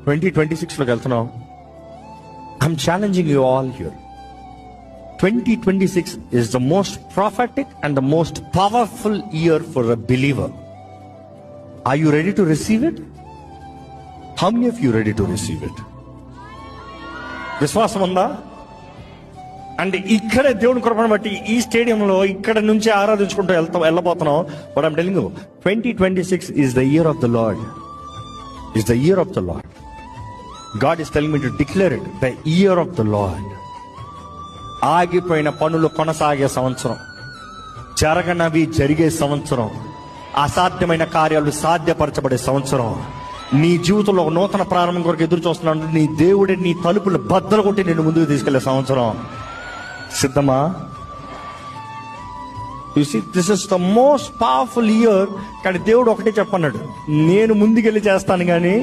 2026లోకి వెళ్తున్నాం. I'm challenging you all here. 2026 is the most prophetic and the most powerful year for a believer. Are you ready to receive it? How many of you ready to receive it? విశ్వాసం ఉందా? And ఇక్కడే దేవుని కృపను బట్టి ఈ స్టేడియంలో ఇక్కడ నుంచి ఆరాధించుకుంటూ వెళ్ళబోతున్నాం. But I'm telling you, 2026 is the year of the Lord. Is the year of the Lord. God is telling me to declare it, the year of the Lord. ఆగిపోయిన పనులు కొనసాగే సంవత్సరం, జరగనవి జరిగే సంవత్సరం, అసాధ్యమైన కార్యాలు సాధ్యపరచబడే సంవత్సరం. నీ జీవితంలో ఒక నూతన ప్రారంభం కొరకు ఎదురు చూస్తున్నాడు. నీ దేవుడే నీ తలుపులు బద్దలు కొట్టి నిన్ను ముందుకు తీసుకెళ్లే సంవత్సరం. సిద్ధమా? You see, this is the most powerful year. కానీ దేవుడు ఒకటే చెప్పన్నాడు, నేను ముందుకెళ్ళి చేస్తాను కానీ